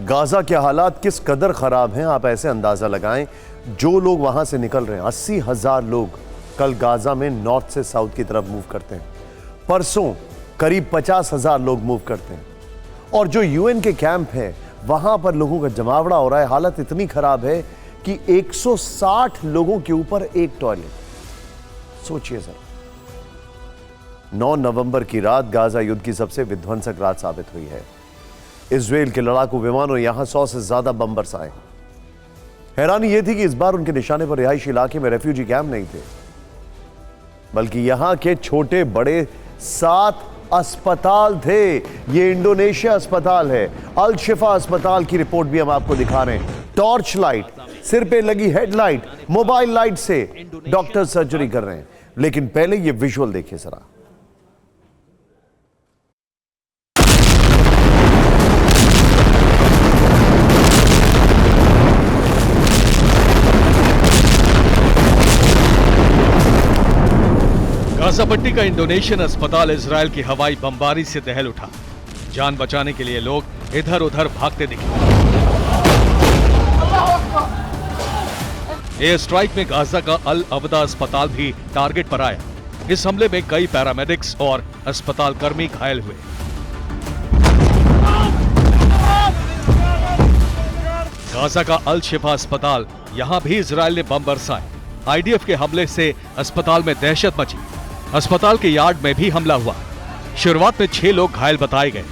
Gaza के हालात किस कदर खराब हैं आप ऐसे अंदाजा लगाएं। जो लोग वहां से निकल रहे हैं, 80,000 लोग कल गाजा में नॉर्थ से साउथ की तरफ मूव करते हैं। परसों करीब 50,000 लोग मूव करते हैं। और जो यूएन के कैंप है वहां पर लोगों का जमावड़ा हो रहा है। हालत इतनी खराब है कि 160 लोगों के ऊपर एक टॉयलेट। सोचिए सर, 9 नवंबर की रात गाजा युद्ध की सबसे विध्वंसक रात साबित हुई है। इजराइल के लड़ाकू विमानों यहां 100 से ज्यादा बम बरसाए। हैरानी यह थी कि इस बार उनके निशाने पर रिहायशी इलाके में रेफ्यूजी कैंप नहीं थे, बल्कि यहां के छोटे बड़े 7 अस्पताल थे। ये इंडोनेशिया अस्पताल है, अल शिफा अस्पताल की रिपोर्ट भी हम आपको दिखा रहे हैं। टॉर्च लाइट, सिर पे लगी हेडलाइट, मोबाइल लाइट से डॉक्टर सर्जरी कर रहे हैं। लेकिन पहले ये विजुअल देखिए जरा। गाजा पट्टी का इंडोनेशियन अस्पताल इजराइल की हवाई बमबारी से दहल उठा। जान बचाने के लिए लोग इधर उधर भागते दिखे। एयर स्ट्राइक में गाजा का अल अवदा अस्पताल भी टारगेट पर आया। इस हमले में कई पैरामेडिक्स और अस्पताल कर्मी घायल हुए। गाजा का अल शिफा अस्पताल, यहां भी इजराइल ने बम बरसाए। आईडीएफ के हमले से अस्पताल में दहशत मची। अस्पताल के यार्ड में भी हमला हुआ। शुरुआत में 6 लोग घायल बताए गए।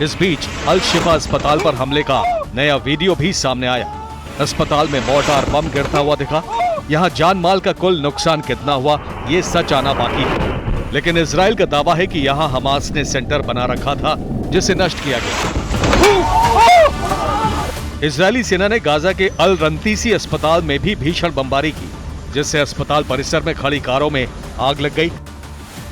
इस बीच अल शिफा अस्पताल पर हमले का नया वीडियो भी सामने आया। अस्पताल में मोर्टार बम गिरता हुआ दिखा। यहां जान माल का कुल नुकसान कितना हुआ ये सच आना बाकी है, लेकिन इजराइल का दावा है कि यहां हमास ने सेंटर बना रखा था जिसे नष्ट किया गया। इजरायली सेना ने गाजा के अल रंतीसी अस्पताल में भी भीषण बमबारी की, जिससे अस्पताल परिसर में खड़ी कारों में आग लग गई।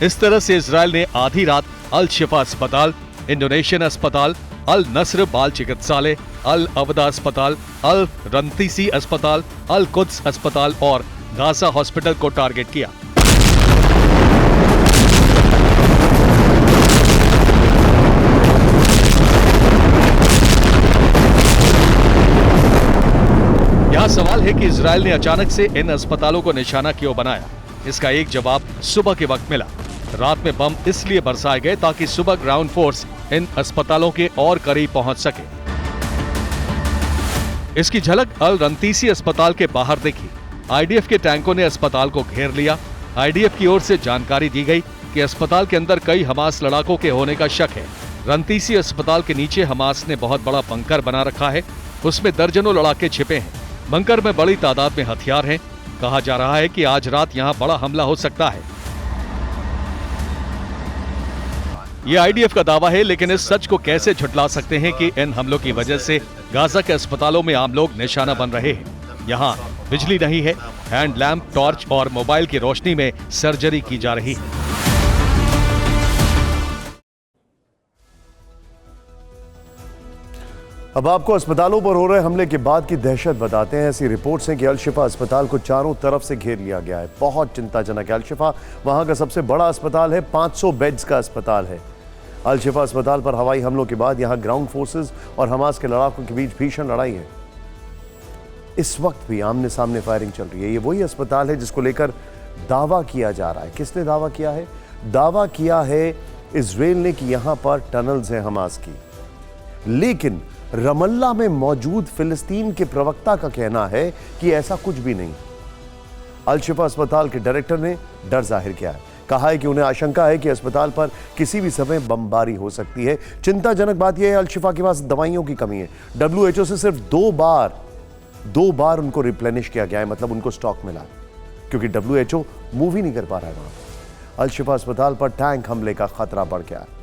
इस तरह से इजराइल ने आधी रात अल शिफा अस्पताल, इंडोनेशियन अस्पताल, अल नस्र बाल चिकित्सालय, अल अवदा अस्पताल, अल रंतीसी अस्पताल, अल कुद्स अस्पताल और गाजा हॉस्पिटल को टारगेट किया। यहाँ सवाल है कि इजराइल ने अचानक से इन अस्पतालों को निशाना क्यों बनाया। इसका एक जवाब सुबह के वक्त मिला। रात में बम इसलिए बरसाए गए ताकि सुबह ग्राउंड फोर्स इन अस्पतालों के और करीब पहुंच सके। इसकी झलक अल रंतीसी अस्पताल के बाहर दिखी। आईडीएफ के टैंकों ने अस्पताल को घेर लिया। आईडीएफ की ओर से जानकारी दी गई कि अस्पताल के अंदर कई हमास लड़ाकों के होने का शक है। रंतीसी अस्पताल के नीचे हमास ने बहुत बड़ा बंकर बना रखा है। उसमें दर्जनों लड़ाके छिपे हैं। बंकर में बड़ी तादाद में हथियार हैं। कहा जा रहा है कि आज रात यहां बड़ा हमला हो सकता है। यह आईडीएफ का दावा है, लेकिन इस सच को कैसे झुठला सकते हैं कि इन हमलों की वजह से गाजा के अस्पतालों में आम लोग निशाना बन रहे हैं। यहां बिजली नहीं है। हैंड लैंप, टॉर्च और मोबाइल की रोशनी में सर्जरी की जा रही है। अब आपको अस्पतालों पर हो रहे हमले के बाद की दहशत बताते हैं। ऐसी रिपोर्ट्स हैं कि अल शिफा अस्पताल को चारों तरफ से घेर लिया गया है। बहुत चिंताजनक है। अल शिफा वहां का सबसे बड़ा अस्पताल है, 500 बेड्स का अस्पताल है। अल शिफा अस्पताल पर हवाई हमलों के बाद यहां ग्राउंड फोर्सेस और हमास के लड़ाकों के बीच भीषण लड़ाई है। इस वक्त भी आमने सामने फायरिंग चल रही है। ये वही अस्पताल है जिसको लेकर दावा किया जा रहा है। किसने दावा किया है? दावा किया है इजराइल ने कि यहां पर टनल्स हैं हमास की। लेकिन रमल्ला में मौजूद फिलिस्तीन के प्रवक्ता का कहना है कि ऐसा कुछ भी नहीं। अल शिफा अस्पताल के डायरेक्टर ने डर जाहिर किया है। कहा है कि उन्हें आशंका है कि अस्पताल पर किसी भी समय बमबारी हो सकती है। चिंताजनक बात यह है अल शिफा के पास दवाइयों की कमी है। WHO से सिर्फ दो बार उनको रिप्लेनिश किया गया है, मतलब उनको स्टॉक मिला, क्योंकि WHO मूव ही नहीं कर पा रहा है वहां। अल शिफा अस्पताल पर टैंक हमले का खतरा बढ़ गया है।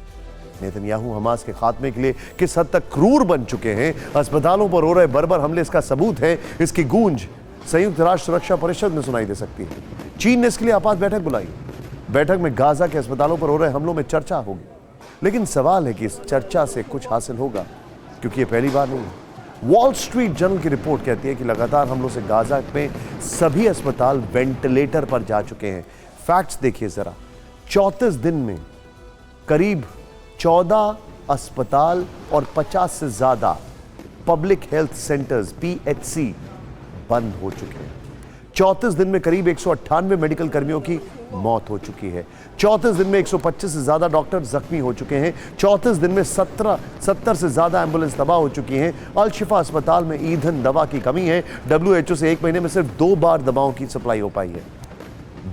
नेतन्याहू हमास के खात्मे के लिए किस हद तक क्रूर बन चुके हैं। अस्पतालों पर हो रहे बर्बर हमले इसका सबूत है। इसकी गूंज संयुक्त राष्ट्र सुरक्षा परिषद में सुनाई दे सकती है। चीन ने इसके लिए आपात बैठक बुलाई। बैठक में गाजा के अस्पतालों पर हो रहे हमलों में चर्चा होगी। लेकिन सवाल है कि इस चर्चा से कुछ हासिल होगा, क्योंकि ये पहली बार नहीं है। वॉल स्ट्रीट जर्नल की रिपोर्ट कहती है कि लगातार हमलों से गाजा में सभी अस्पताल वेंटिलेटर पर जा चुके हैं। फैक्ट्स देखिए जरा। 34 दिन में करीब 14 अस्पताल और 50 से ज्यादा पब्लिक हेल्थ सेंटर्स PHC बंद हो चुके हैं। 34 दिन में करीब 198 मेडिकल कर्मियों की मौत हो चुकी है। 34 दिन में 125 से ज्यादा डॉक्टर जख्मी हो चुके हैं। 34 दिन में 70 से ज्यादा एम्बुलेंस तबाह हो चुकी हैं। अल शिफा अस्पताल में ईंधन दवा की कमी है। WHO से एक महीने में सिर्फ 2 बार दवाओं की सप्लाई हो पाई है।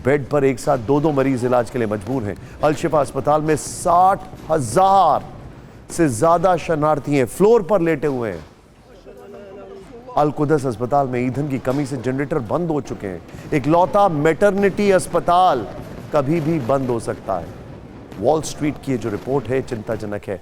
बेड पर एक साथ 2 मरीज इलाज के लिए मजबूर हैं। अल शिफा अस्पताल में 60,000 से ज्यादा शरणार्थी हैं, फ्लोर पर लेटे हुए हैं। अल कुदस अस्पताल में ईंधन की कमी से जनरेटर बंद हो चुके हैं। इकलौता मैटरनिटी अस्पताल कभी भी बंद हो सकता है। वॉल स्ट्रीट की ये जो रिपोर्ट है चिंताजनक है।